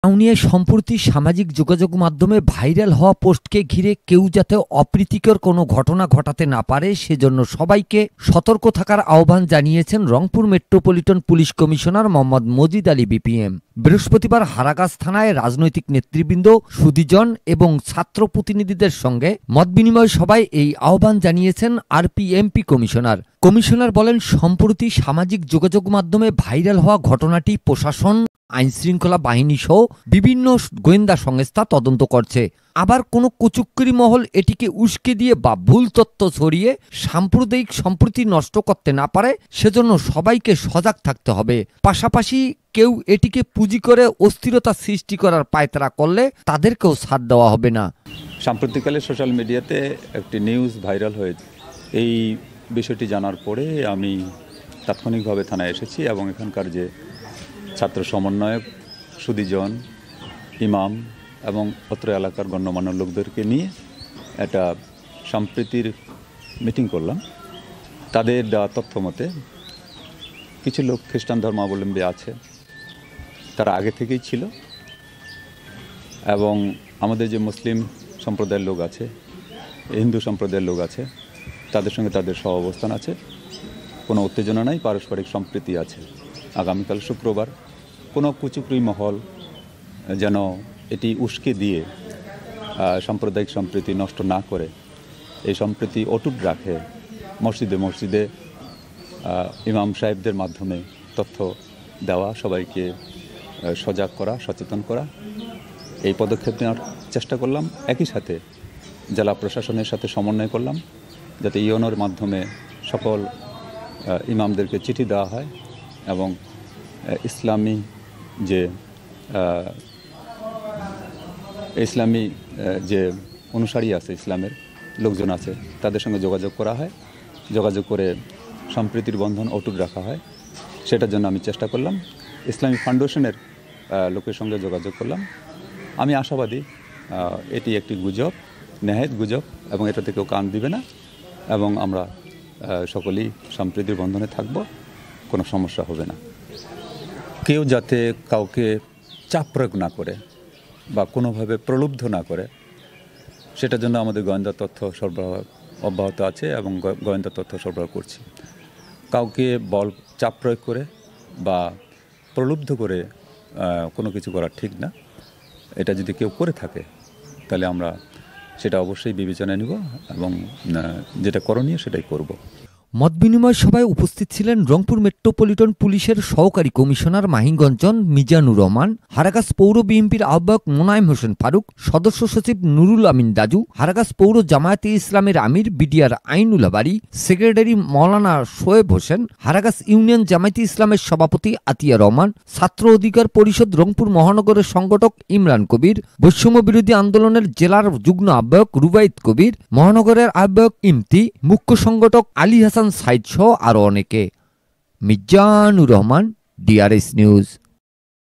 কাউনিয়ায় সম্প্রতি সামাজিক যোগাযোগ মাধ্যমে ভাইরাল হওয়া পোস্টকে ঘিরে কেউ যাতে অপ্রীতিকর কোনো ঘটনা ঘটাতে না পারে সেজন্য সবাইকে সতর্ক থাকার আহ্বান জানিয়েছেন Rangpur metropolitan police commissioner Mohammad Majid Ali BPM. বৃহস্পতিবার হারাগাছ থানায় রাজনৈতিক নেতৃবৃন্দ, সুধীজন এবং ছাত্র প্রতিনিধিদের সঙ্গে মতবিনিময় সভায় এই আহ্বান জানিয়েছেন আরপিএমপি কমিশনার বলেন, সম্প্রতি সামাজিক যোগাযোগ মাধ্যমে ভাইরাল হওয়া ঘটনাটি প্রশাসন, আইনশৃঙ্খলা বাহিনী সহ বিভিন্ন গোয়েন্দা সংস্থা তদন্ত করছে। আবার কোনো কুচুক্রি মহল এটিকে উস্কে দিয়ে বা ভুল তথ্য ছড়িয়ে সাম্প্রদায়িক সম্প্রীতি নষ্ট করতে না পারে সেজন্য সবাইকে সজাগ থাকতে হবে। পাশাপাশি কেউ এটিকে পুঁজি করে অস্থিরতা সৃষ্টি করার পায়তারা করলে তাদেরকেও ছাড় দেওয়া হবে না। সাম্প্রতিককালে সোশ্যাল মিডিয়াতে একটি নিউজ ভাইরাল হয়েছে। এই বিষয়টি জানার পরে আমি তাৎক্ষণিকভাবে থানায় এসেছি এবং এখানকার যে ছাত্র সমন্বয়ক, সুধীজন, ইমাম এবং অত্র এলাকার গণ্যমান্য লোকদেরকে নিয়ে একটা সম্প্রীতির মিটিং করলাম। তাদের দেওয়া তথ্য মতে কিছু লোক খ্রিস্টান ধর্মাবলম্বী আছে, তারা আগে থেকেই ছিল, এবং আমাদের যে মুসলিম সম্প্রদায়ের লোক আছে, হিন্দু সম্প্রদায়ের লোক আছে, তাদের সঙ্গে তাদের সহাবস্থান আছে, কোনো উত্তেজনা নাই, পারস্পরিক সম্প্রীতি আছে। আগামীকাল শুক্রবার কোনো কুচুকরি মহল যেন এটি উস্কে দিয়ে সাম্প্রদায়িক সম্প্রীতি নষ্ট না করে এই সম্প্রীতি অটুট রাখে, মসজিদে ইমাম সাহেবদের মাধ্যমে তথ্য দেওয়া, সবাইকে সজাগ করা, সচেতন করা, এই পদক্ষেপ নেওয়ার চেষ্টা করলাম। একই সাথে জেলা প্রশাসনের সাথে সমন্বয় করলাম যাতে ইওনোর মাধ্যমে সকল ইমামদেরকে চিঠি দেওয়া হয় এবং ইসলামী যে অনুসারী আছে, ইসলামের লোকজন আছে, তাদের সঙ্গে যোগাযোগ করা হয়, যোগাযোগ করে সম্প্রীতির বন্ধন অটুট রাখা হয়। সেটার জন্য আমি চেষ্টা করলাম। ইসলামী ফাউন্ডেশনের লোকের সঙ্গে যোগাযোগ করলাম। আমি আশাবাদী এটি একটি গুজব, নেহায়েত গুজব, এবং এটা থেকেও কান দিবে না, এবং আমরা সকলেই সম্প্রীতির বন্ধনে থাকব, কোনো সমস্যা হবে না। কেউ যাতে কাউকে চাপ প্রয়োগ না করে বা কোনোভাবে প্রলুব্ধ না করে সেটার জন্য আমাদের গোয়েন্দা তথ্য সরবরাহ অব্যাহত আছে এবং গোয়েন্দা তথ্য সরবরাহ করছি। কাউকে চাপ প্রয়োগ করে বা প্রলুব্ধ করে কোনো কিছু করা ঠিক না। এটা যদি কেউ করে থাকে তাহলে আমরা সেটা অবশ্যই বিবেচনায় নিব এবং যেটা করণীয় সেটাই করব। মতবিনিময় সভায় উপস্থিত ছিলেন রংপুর মেট্রোপলিটন পুলিশের সহকারী কমিশনার মাহিগঞ্জন মিজানুর রহমান, হারাগাছ পৌর বিএনপির আহ্বায়ক মোনায়েম হোসেন ফারুক, সদস্য সচিব নুরুল আমিন দাজু, হারাগাছ পৌর জামায়াতে ইসলামের আমির বিডিআর আইনুল্লাহ বারী, সেক্রেটারি মৌলানা শোয়েব হোসেন, হারাগাছ ইউনিয়ন জামায়াতে ইসলামের সভাপতি আতিয়া রহমান, ছাত্র অধিকার পরিষদ রংপুর মহানগরের সংগঠক ইমরান কবির, বৈষম্য বিরোধী আন্দোলনের জেলার যুগ্ম আহ্বায়ক রুবাইদ কবির, মহানগরের আহ্বায়ক ইমতি, মুখ্য সংগঠক আলী হাসান সাইদ সহ আরও অনেকে। Mizanur Rahman, DRS news.